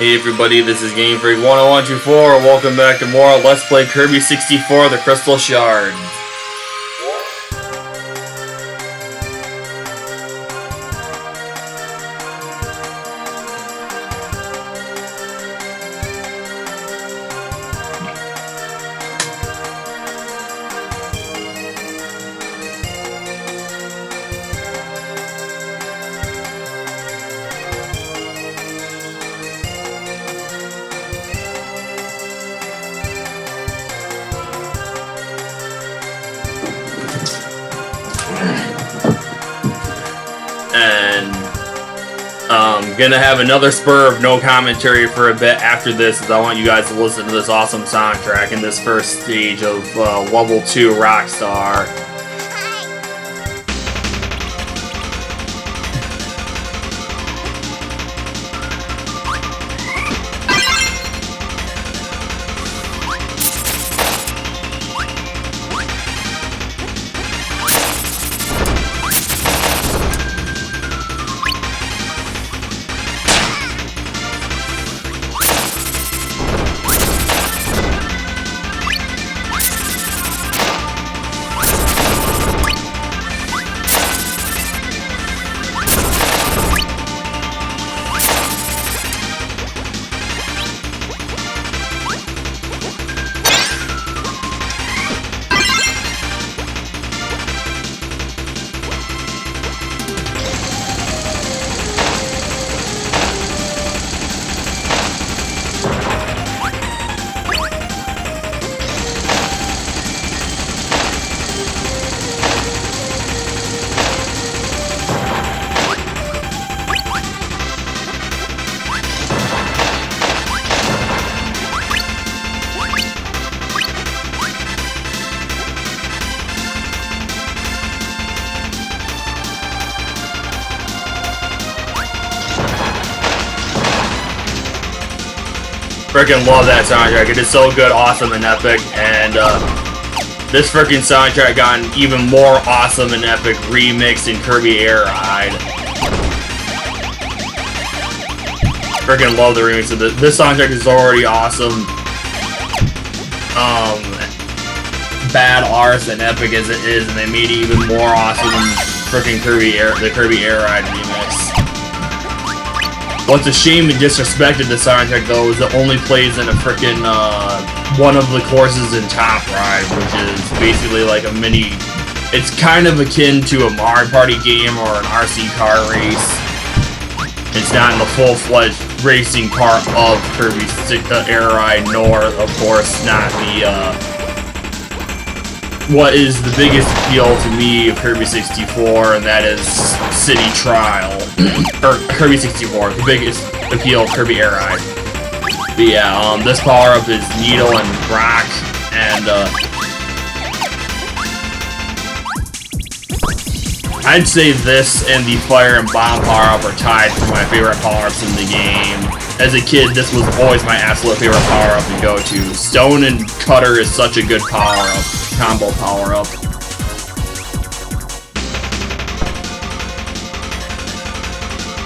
Hey everybody, this is Game Freak 10124. Welcome back to more Let's Play Kirby 64, the Crystal Shards. And I'm gonna have another spur of no commentary for a bit after this, as I want you guys to listen to this awesome soundtrack in this first stage of Level 2 Rockstar. Freaking love that soundtrack. It is so good, awesome, and epic. And this freaking soundtrack got an even more awesome and epic remix in Kirby Air Ride. Freaking love the remix of this. This soundtrack is already awesome. Bad arse and epic as it is, and they made it even more awesome in freaking the Kirby Air Ride remix. What's a shame and disrespected the soundtrack though is it only plays in a frickin' one of the courses in Top Ride, which is basically like a mini. It's kind of akin to a Mario Party game or an RC car race. It's not in the full-fledged racing part of Kirby Air Ride, nor of course not the what is the biggest appeal to me of Kirby 64, and that is City Trial. Or Kirby 64, the biggest appeal of Kirby Air Ride. But yeah, this power-up is Needle and Rock, and I'd say this and the Fire and Bomb power-up are tied for my favorite power-ups in the game. As a kid, this was always my absolute favorite power-up to go to. Stone and Cutter is such a good power-up, combo power-up.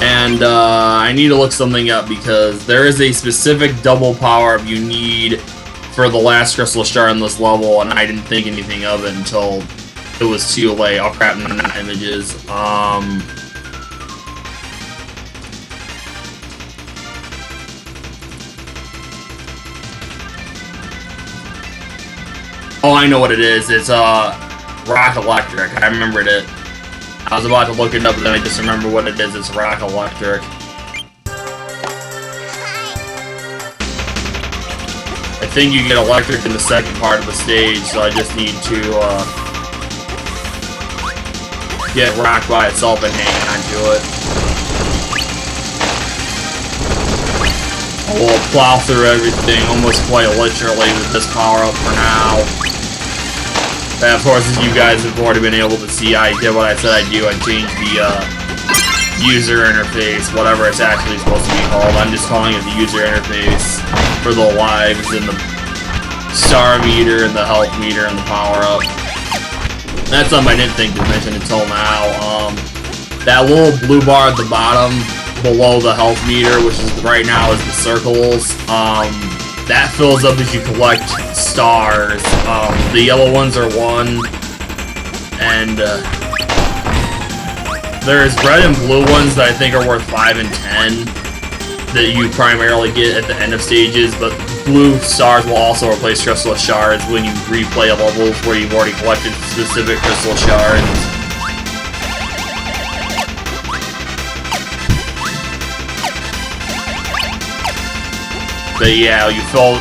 And I need to look something up because there is a specific double power-up you need for the last Crystal Shard in this level, and I didn't think anything of it until it was too late. Oh crap, not images. Oh, I know what it is. It's Rock Electric. I remembered it. I was about to look it up, but then I just remember what it is. It's Rock Electric. I think you get electric in the second part of the stage, so I just need to get Rock by itself and hang on to it. We'll plow through everything almost quite literally with this power-up for now. And of course, as you guys have already been able to see, I did what I said I'd do. I changed the user interface, whatever it's actually supposed to be called. I'm just calling it the user interface for the lives and the star meter and the health meter and the power-up. That's something I didn't think to mention until now. That little blue bar at the bottom below the health meter, which is right now is the circles. That fills up as you collect stars. The yellow ones are 1, and there's red and blue ones that I think are worth 5 and 10 that you primarily get at the end of stages, but blue stars will also replace crystal shards when you replay a level where you've already collected specific crystal shards. But yeah, you fill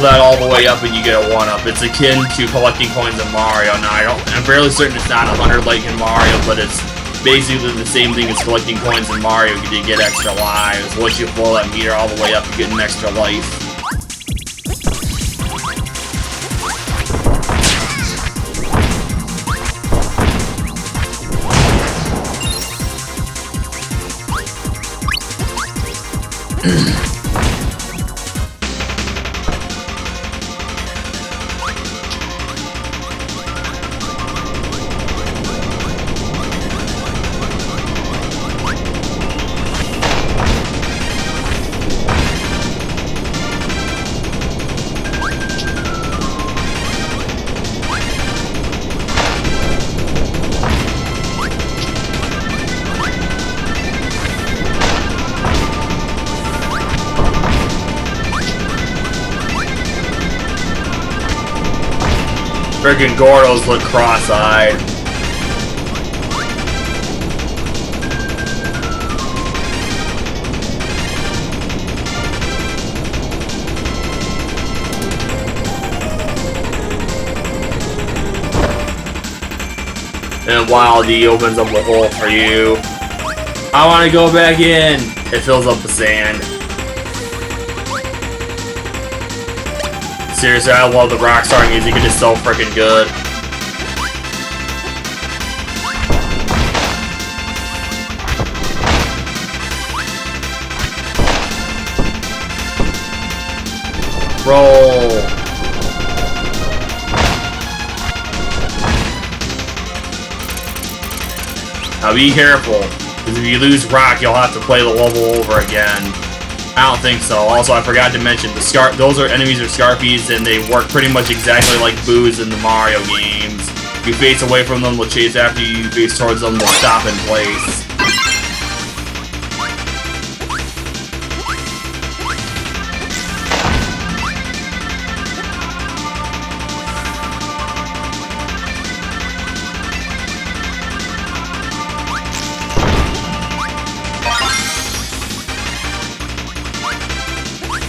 that all the way up and you get a 1-up. It's akin to collecting coins in Mario. Now I'm fairly certain it's not 100 like in Mario, but it's basically the same thing as collecting coins in Mario to get extra lives. Once you fill that meter all the way up, you get an extra life. Friggin' Gordos look cross-eyed. And Wild D opens up the hole for you. I want to go back in. It fills up the sand. Seriously, I love the Rockstar music. It is so freaking good. Roll. Now be careful, because if you lose rock, you'll have to play the level over again. I don't think so. Also, I forgot to mention, those are enemies are Scarpies, and they work pretty much exactly like boos in the Mario games. If you face away from them, they'll chase after you. If you face towards them, they'll stop in place.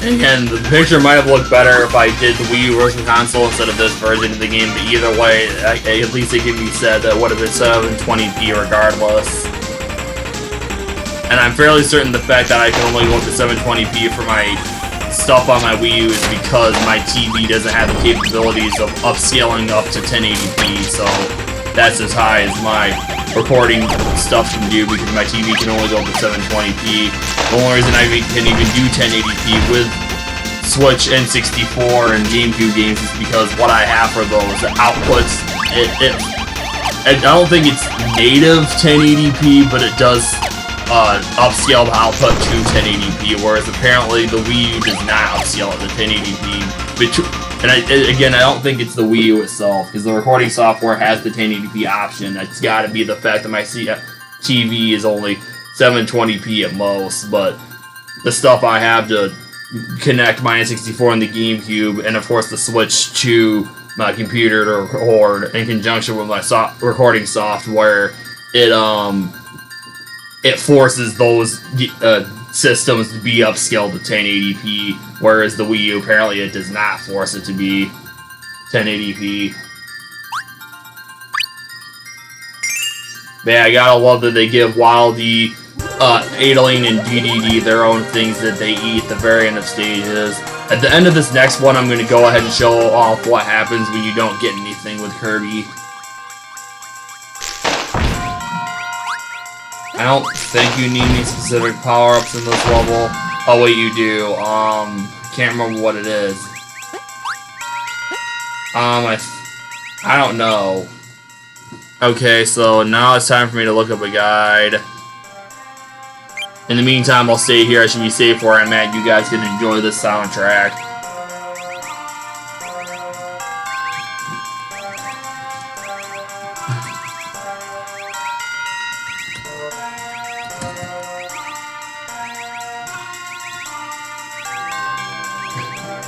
Again, the picture might have looked better if I did the Wii U version console instead of this version of the game, but either way, at least it can be said that it would have been 720p regardless. And I'm fairly certain the fact that I can only go up to 720p for my stuff on my Wii U is because my TV doesn't have the capabilities of upscaling up to 1080p, so that's as high as my recording stuff can do because my TV can only go up to 720p. The only reason I can even do 1080p with Switch, N64, and GameCube games is because what I have for those outputs, I don't think it's native 1080p, but it does upscale the output to 1080p, whereas apparently the Wii U does not upscale it to 1080p. And again, I don't think it's the Wii U itself, because the recording software has the 1080p option. It's got to be the fact that my TV is only 720p at most, but the stuff I have to connect my N64 and the GameCube, and of course the Switch to my computer to record in conjunction with my recording software, it forces those systems to be upscaled to 1080p, whereas the Wii U, apparently it does not force it to be 1080p. But yeah, I gotta love that they give Wildy, Adeline, and DDD their own things that they eat at the very end of stages. At the end of this next one, I'm gonna go ahead and show off what happens when you don't get anything with Kirby. I don't think you need any specific power-ups in this level. Oh wait, you do. Can't remember what it is. I don't know. Okay, so now it's time for me to look up a guide. In the meantime, I'll stay here. I should be safe where I'm at. You guys can enjoy the soundtrack.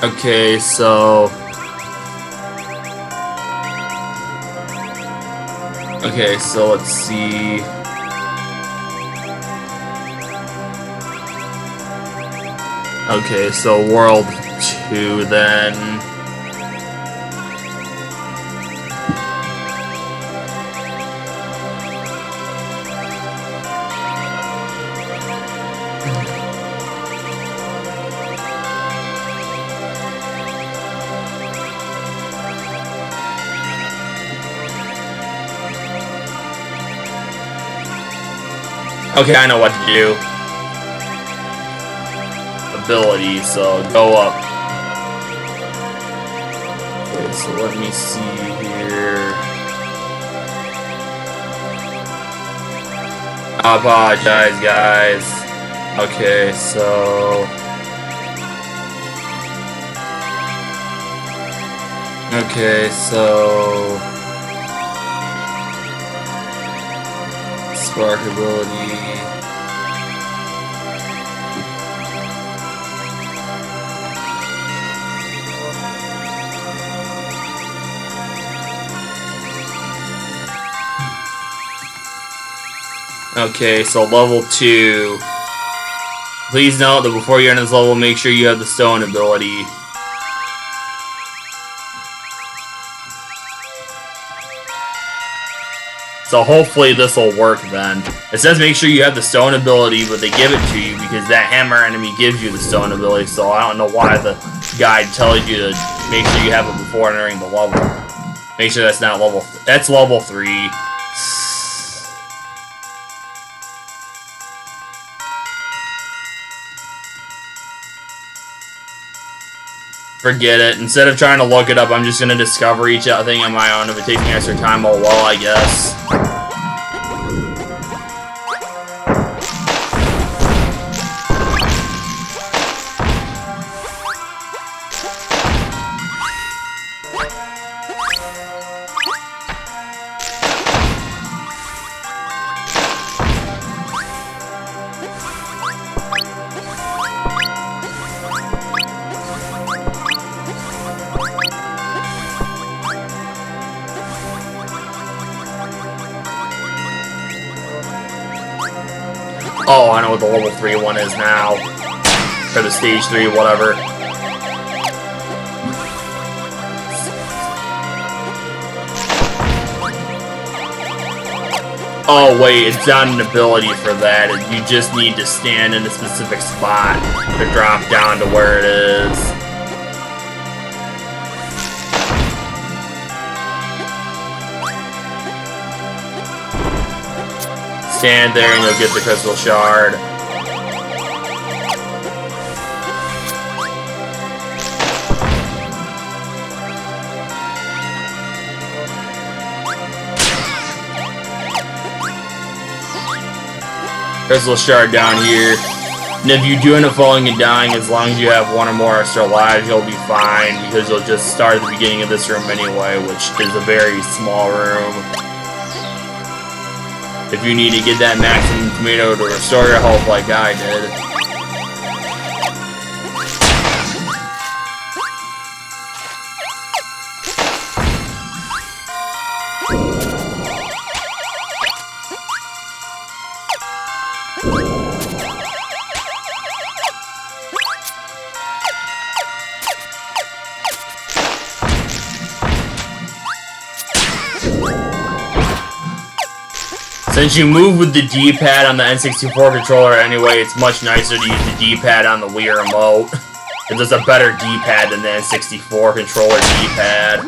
Okay, so... Okay, so let's see... Okay, so World 2 then... Okay, I know what to do. Ability, so go up. Okay, so let me see here. I apologize, guys. Okay, so... Okay, so... Spark ability... Okay, so level 2. Please note that before you enter this level, make sure you have the stone ability. So hopefully this will work then. It says make sure you have the stone ability, but they give it to you because that hammer enemy gives you the stone ability, so I don't know why the guide tells you to make sure you have it before entering the level. Make sure that's not level... That's level 3. Forget it. Instead of trying to look it up, I'm just going to discover each thing on my own. If it takes me extra time, oh well, I guess. Oh, I know what the level 3 one is now. Or the stage 3, whatever. Oh, wait, it's not an ability for that. You just need to stand in a specific spot to drop down to where it is. Stand there and you'll get the crystal shard. Crystal shard down here. And if you do end up falling and dying, as long as you have 1 or more extra lives, you'll be fine, because you'll just start at the beginning of this room anyway, which is a very small room. If you need to get that maximum tomato to restore your health like I did. Since you move with the D-pad on the N64 controller anyway, it's much nicer to use the D-pad on the Wii remote. Because it's a better D-pad than the N64 controller D-pad.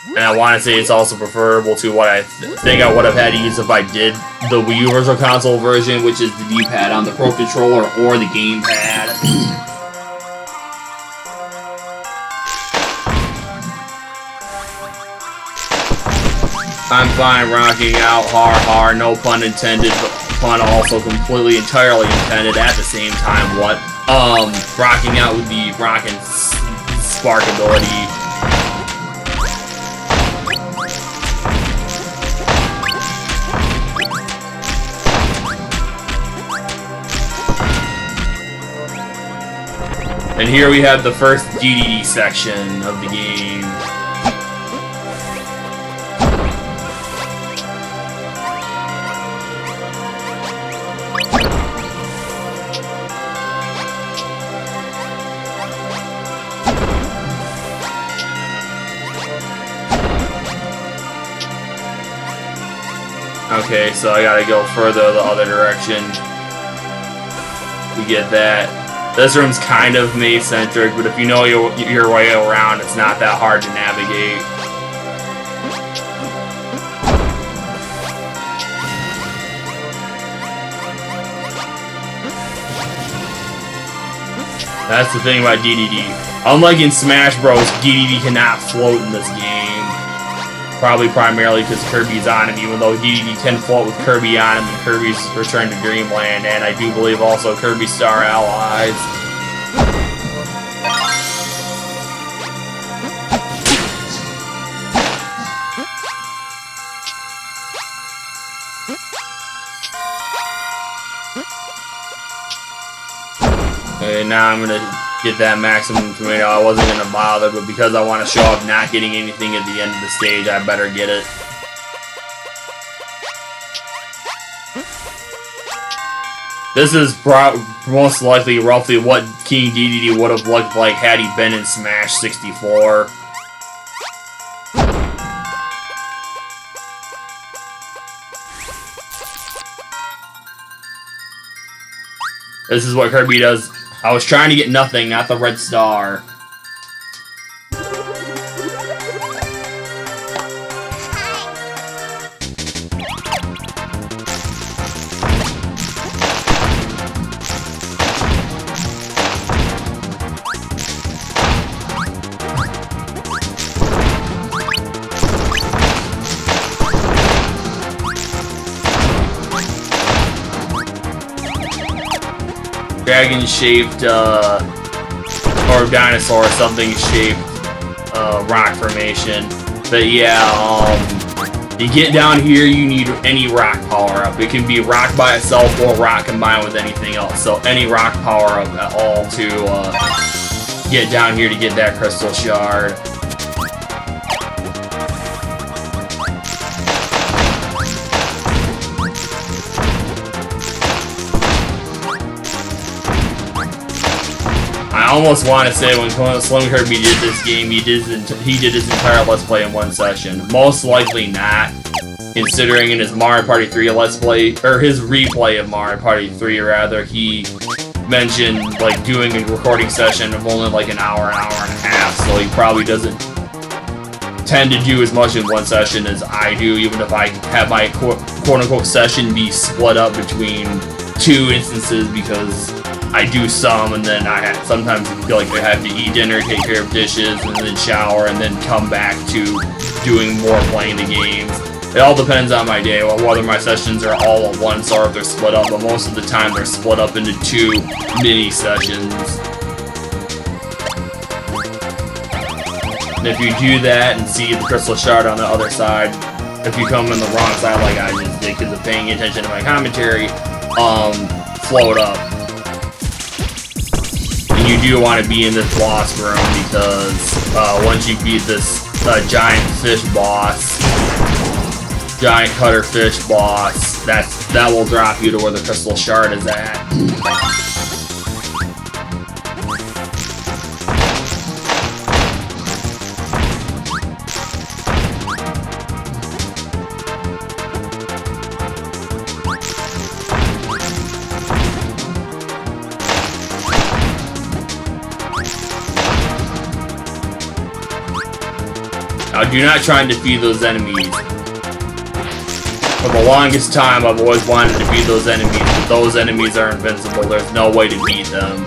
And I want to say it's also preferable to what I think I would have had to use if I did the Wii U Virtual Console version, which is the D-pad on the Pro Controller or the gamepad. I'm fine rocking out hard, no pun intended, but pun also completely, entirely intended at the same time. What? Rocking out with the rock and spark ability. And here we have the first DDD section of the game. Okay, so I gotta go further the other direction. We get that. This room's kind of maze-centric, but if you know your way around, it's not that hard to navigate. That's the thing about DDD. Unlike in Smash Bros, DDD cannot float in this game. Probably primarily because Kirby's on him, even though DDD can float with Kirby on him in Kirby's Return to Dreamland, and I do believe also Kirby Star Allies. Okay, now I'm gonna get that maximum tomato. I wasn't gonna bother, but because I want to show off not getting anything at the end of the stage, I better get it. This is most likely roughly what King DDD would have looked like had he been in Smash 64. This is what Kirby does. I was trying to get nothing, not the red star. Dragon-shaped, or dinosaur something shaped, rock formation. But yeah, you get down here, you need any rock power-up. It can be rock by itself or rock combined with anything else. So any rock power-up at all to, get down here to get that crystal shard. I almost want to say when Slim Kirby did this game, he did his entire Let's Play in one session. Most likely not, considering in his Mario Party 3 Let's Play, or his replay of Mario Party 3 rather, he mentioned like doing a recording session of only like an hour and a half, so he probably doesn't tend to do as much in one session as I do, even if I have my quote-unquote session be split up between two instances, because I do some, and then sometimes I feel like I have to eat dinner, take care of dishes, and then shower, and then come back to doing more playing the games. It all depends on my day, whether my sessions are all at once or if they're split up, but most of the time they're split up into two mini sessions. And if you do that and see the crystal shard on the other side, if you come in the wrong side like I just did because of paying attention to my commentary, float up. And you do want to be in this boss room because once you beat this giant fish boss, giant cutter fish boss, that will drop you to where the crystal shard is at. Now, do not try and defeat those enemies. For the longest time, I've always wanted to defeat those enemies, but those enemies are invincible. There's no way to beat them.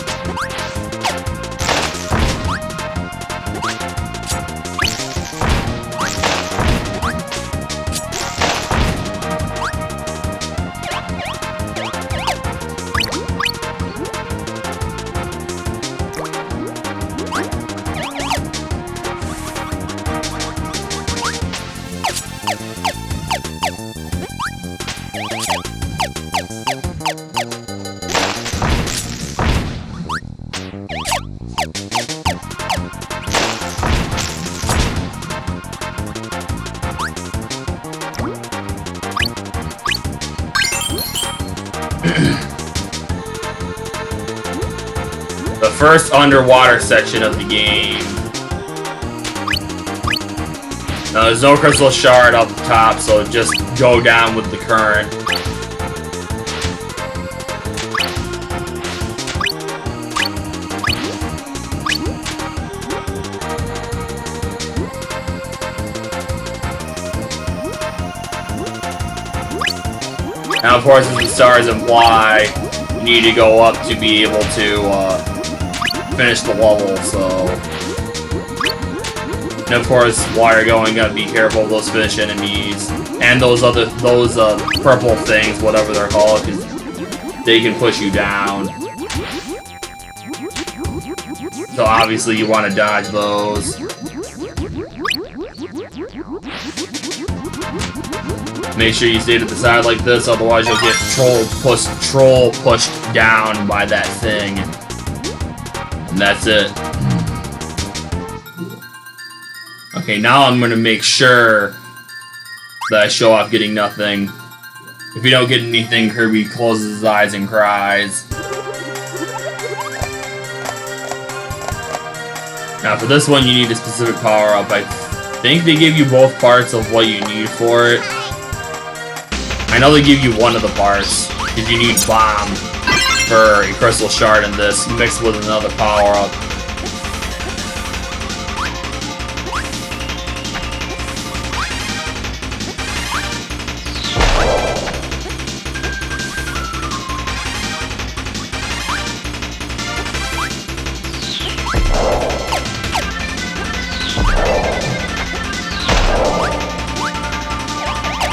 The first underwater section of the game. Now, there's no crystal shard up top, so just go down with the current. Now, of course, as the stars imply, you need to go up to be able to finish the level, so... And of course, while you're going, you gotta be careful of those fish enemies. And those purple things, whatever they're called, because they can push you down. So obviously you want to dodge those. Make sure you stay to the side like this, otherwise you'll get troll pushed down by that thing. And that's it. Okay, now I'm gonna make sure that I show off getting nothing. If you don't get anything, Kirby closes his eyes and cries. Now for this one, you need a specific power-up. I think they give you both parts of what you need for it. I know they give you one of the parts, because you need Bomb for a crystal shard in this, mixed with another power-up.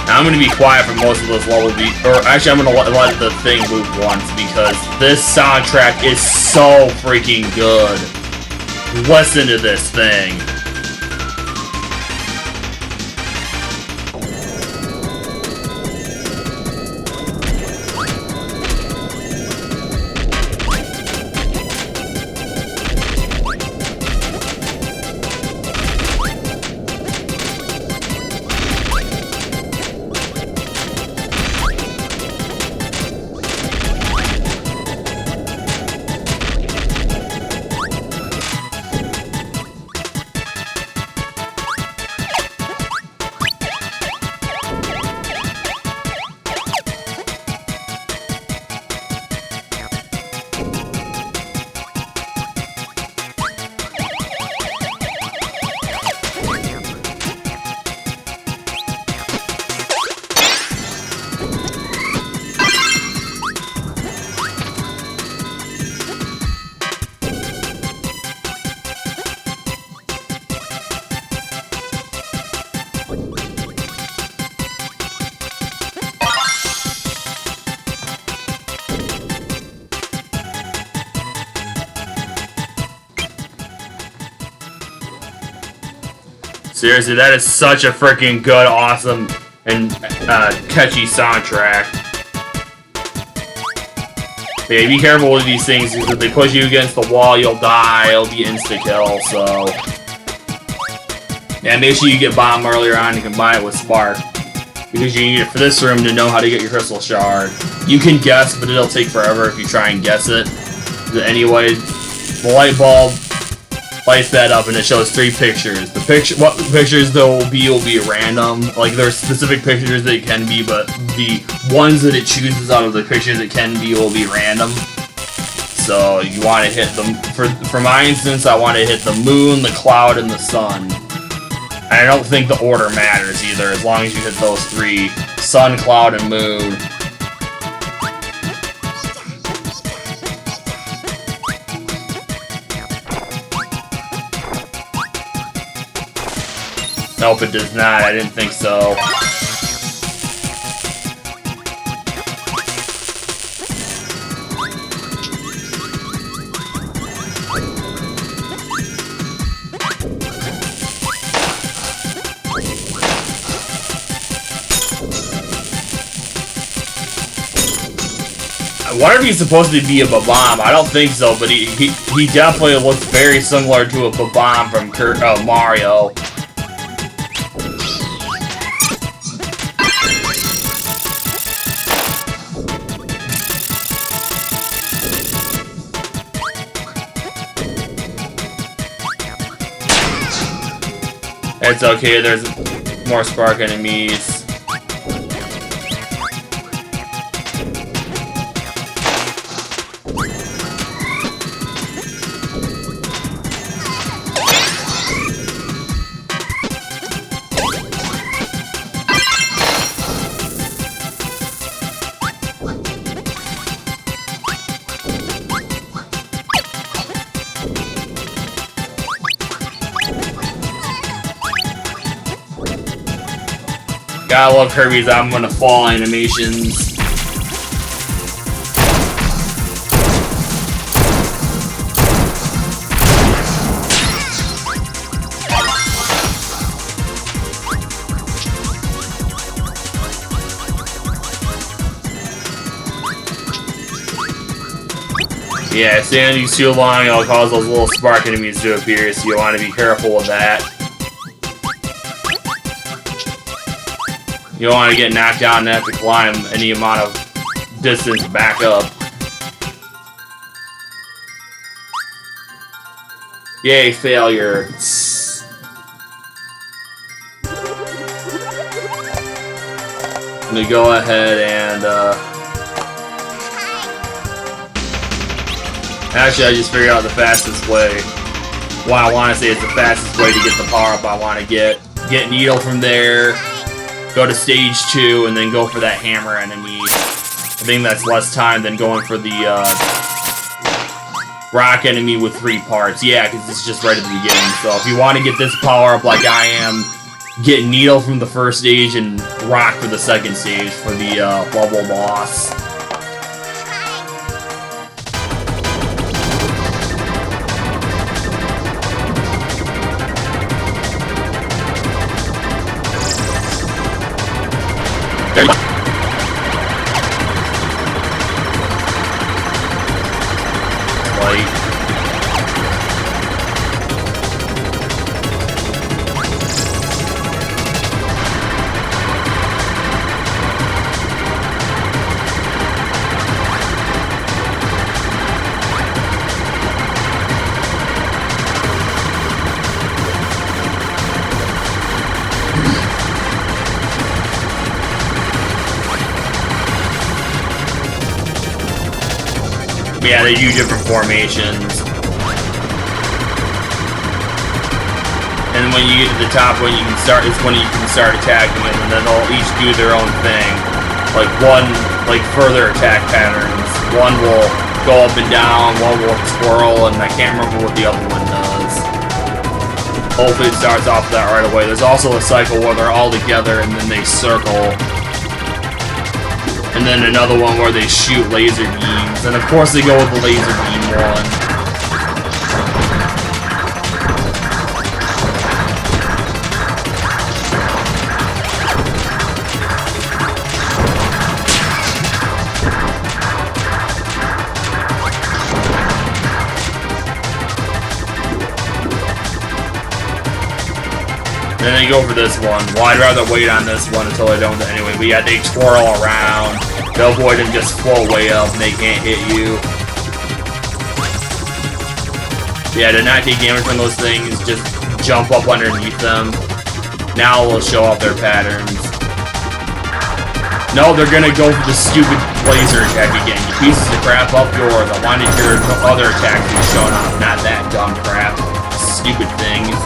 I'm gonna be quiet for most of this level, or actually I'm gonna let the thing move once, because this soundtrack is so freaking good. Listen to this thing. Seriously, that is such a freaking good, awesome, and catchy soundtrack. Yeah, be careful with these things, because if they push you against the wall, you'll die. It'll be insta-kill, so... Yeah, make sure you get Bomb earlier on and combine it with Spark, because you need it for this room to know how to get your crystal shard. You can guess, but it'll take forever if you try and guess it. But anyway, the light bulb lights that up and it shows 3 pictures. What pictures there will be random. Like, there are specific pictures that it can be, but the ones that it chooses out of the pictures it can be will be random. So you want to hit them. For my instance, I want to hit the moon, the cloud, and the sun. And I don't think the order matters either, as long as you hit those 3: sun, cloud, and moon. Nope, it does not. I didn't think so. I wonder if he's supposed to be a Babam. I don't think so, but he definitely looks very similar to a Babam from Mario. It's okay, there's more spark enemies. Gotta love Kirby's I'm gonna fall animations. Yeah, standing too long, it'll cause those little spark enemies to appear, so you want to be careful with that. You don't want to get knocked down and have to climb any amount of distance back up. Yay, failure. Let me go ahead and, actually, I just figured out the fastest way. What I want to say is the fastest way to get the power-up I want to get. Get Needle from there, go to stage 2, and then go for that hammer enemy. I think that's less time than going for the, rock enemy with 3 parts. Yeah, because it's just right at the beginning. So if you want to get this power-up like I am, get Needle from the first stage and rock for the second stage for the, level boss. Yeah, they do different formations. And when you get to the top one, you can start. It's when you can start attacking them, and then they'll each do their own thing. Like one, like further attack patterns. One will go up and down. One will swirl, and I can't remember what the other one does. Hopefully, it starts off that right away. There's also a cycle where they're all together and then they circle. And then another one where they shoot laser beams. And of course they go with the laser beam one. Then they go for this one. Well, I'd rather wait on this one until I don't anyway. But yeah, they twirl around. They'll avoid and just float way up and they can't hit you. Yeah, to not take damage from those things, just jump up underneath them. Now we'll show off their patterns. No, they're gonna go for the stupid laser attack again. You pieces of crap up yours. I wanted your other attacks to be shown off, not that dumb crap. Stupid things.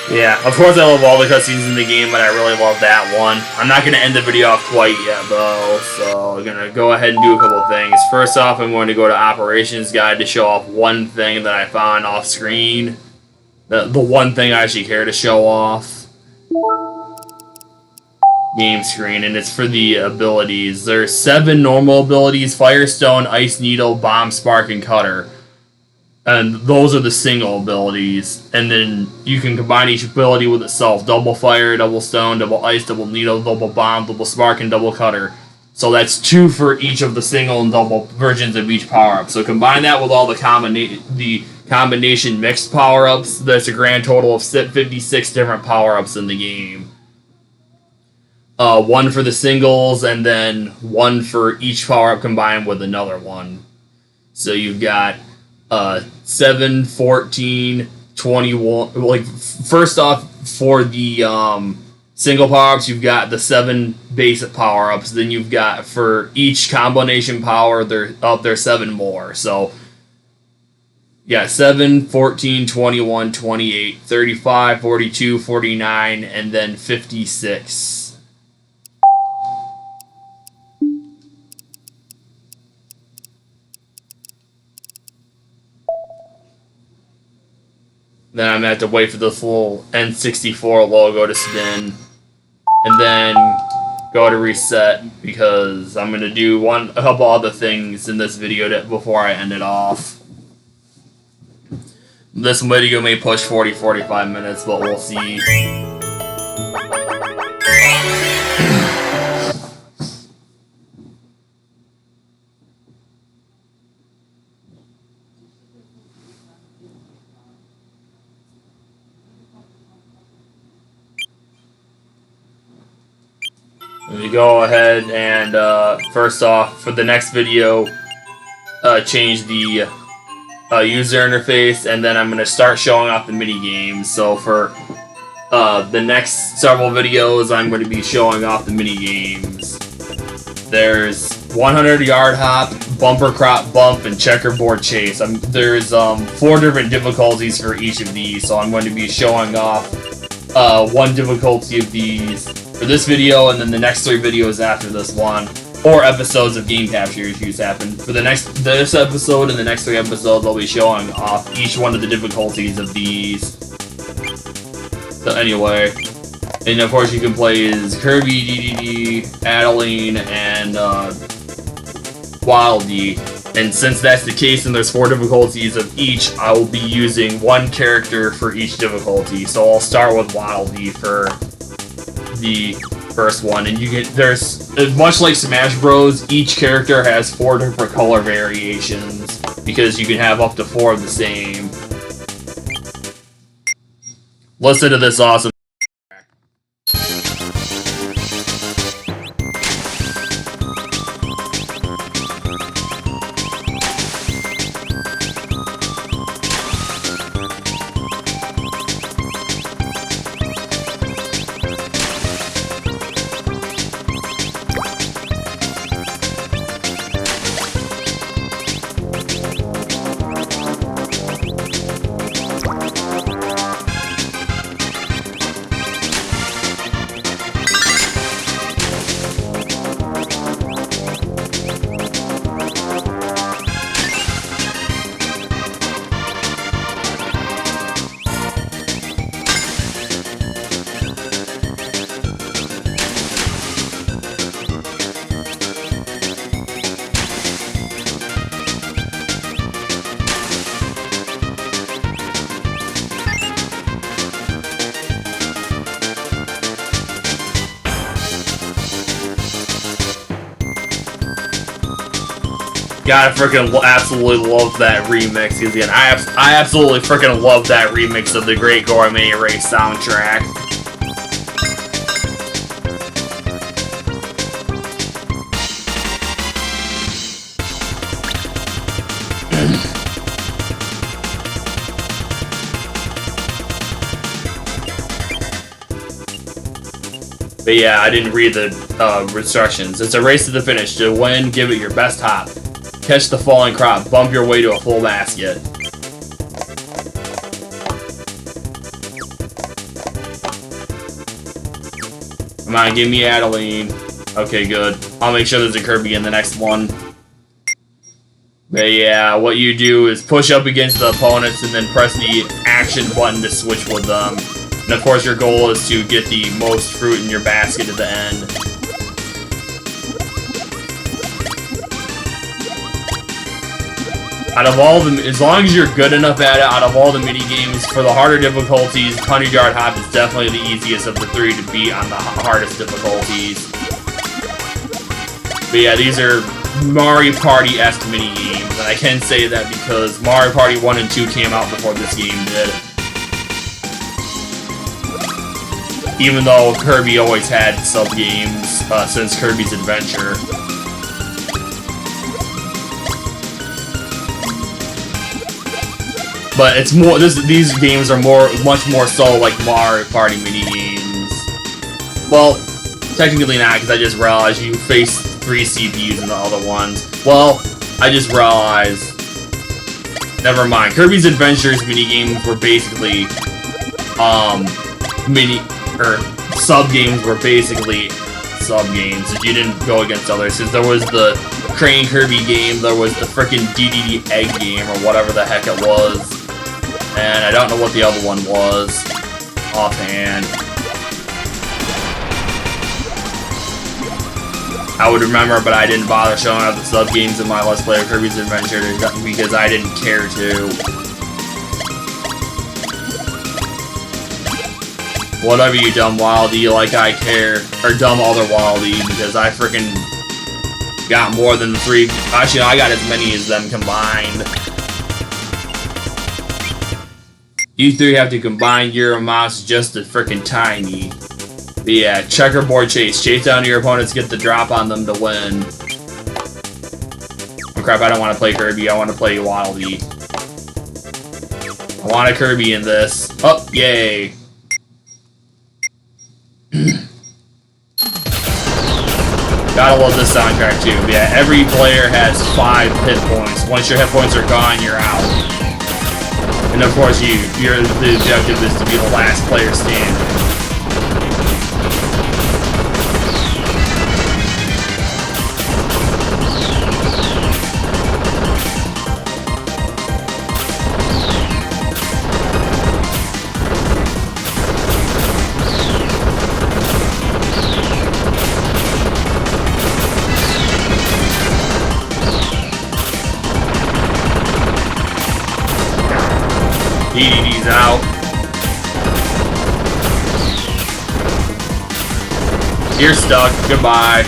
Yeah, of course I love all the cutscenes in the game, but I really love that one. I'm not going to end the video off quite yet, though, so I'm going to go ahead and do a couple things. First off, I'm going to go to Operations Guide to show off one thing that I found off screen. The one thing I actually care to show off. Game screen, and it's for the abilities. There's 7 normal abilities: Firestone, Ice Needle, Bomb, Spark, and Cutter. And those are the single abilities. And then you can combine each ability with itself. Double Fire, Double Stone, Double Ice, Double Needle, Double Bomb, Double Spark, and Double Cutter. So that's 2 for each of the single and double versions of each power-up. So combine that with all the combination mixed power-ups. That's a grand total of 56 different power-ups in the game. 1 for the singles, and then 1 for each power-up combined with another one. So you've got 7, 14, 21. Like, first off, for the single power-ups, you've got the 7 basic power-ups. Then you've got, for each combination power, there's 7 more. So, yeah, 7, 14, 21, 28, 35, 42, 49, and then 56. Then I'm going to have to wait for the full N64 logo to spin. And then go to reset, because I'm going to do a couple other things in this video before I end it off. This video may push 40-45 minutes, but we'll see. We go ahead and first off, for the next video, change the user interface, and then I'm going to start showing off the mini games. So for the next several videos, I'm going to be showing off the mini games. There's 100-yard hop, bumper crop bump, and checkerboard chase. There's 4 different difficulties for each of these, so I'm going to be showing off one difficulty of these for this video, and then the next 3 videos after this one, or episodes of game capture issues happen. For this episode and the next 3 episodes, I'll be showing off each one of the difficulties of these. So anyway, and of course you can play as Kirby, DDD, Adeline, and Wildy. And since that's the case and there's 4 difficulties of each, I will be using 1 character for each difficulty. So I'll start with Wildy for the first one, and there's, much like Smash Bros, each character has 4 different color variations, because you can have up to 4 of the same. Listen to this awesome. Gotta freaking absolutely love that remix. Because again, I absolutely freaking love that remix of the Great Gourmet Race soundtrack. But yeah, I didn't read the instructions. It's a race to the finish. To win, give it your best hop. Catch the falling crop. Bump your way to a full basket. Come on, give me Adeline. Okay, good. I'll make sure there's a Kirby in the next one. But yeah, what you do is push up against the opponents and then press the action button to switch with them. And of course your goal is to get the most fruit in your basket at the end. Out of all the, as long as you're good enough at it, out of all the mini games, for the harder difficulties, 100-yard hop is definitely the easiest of the three to beat on the hardest difficulties. But yeah, these are Mario Party-esque mini games, and I can say that because Mario Party 1 and 2 came out before this game did. Even though Kirby always had sub-games since Kirby's Adventure. But it's more. These games are much more so like Mario Party mini games. Well, technically not, because I just realized you face 3 CPUs in the other ones. Well, I just realized. Never mind. Kirby's Adventures mini games were basically sub games were basically sub games. If you didn't go against others, since there was the Crane Kirby game, there was the frickin' DDD Egg game or whatever the heck it was. And I don't know what the other one was offhand. I would remember, but I didn't bother showing up the sub-games in my Let's Play of Kirby's Adventure because I didn't care to. Whatever, you dumb Wildy, like I care. Or dumb other Wildy, because I frickin' got more than 3. Actually, I got as many as them combined. You 3 have to combine your amounts just a frickin' tiny. But yeah, checkerboard chase. Chase down your opponents, get the drop on them to win. Oh crap, I don't want to play Kirby, I want to play Wildy. I want a Kirby in this. Oh, yay. Gotta love this soundtrack too. But yeah, every player has 5 hit points. Once your hit points are gone, you're out. And of course, the objective is to be the last player standing. DDD's out. You're stuck. Goodbye.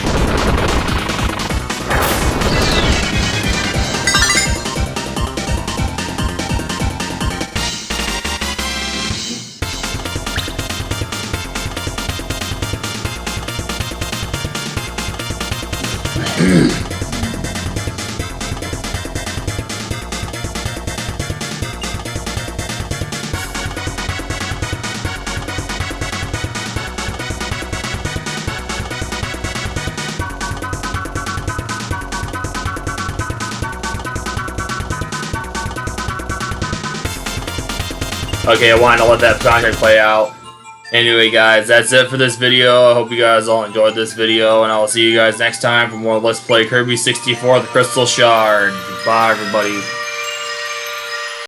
Okay, I wanted to let that contract play out. Anyway, guys, that's it for this video. I hope you guys all enjoyed this video, and I will see you guys next time for more Let's Play Kirby 64, The Crystal Shards. Bye, everybody.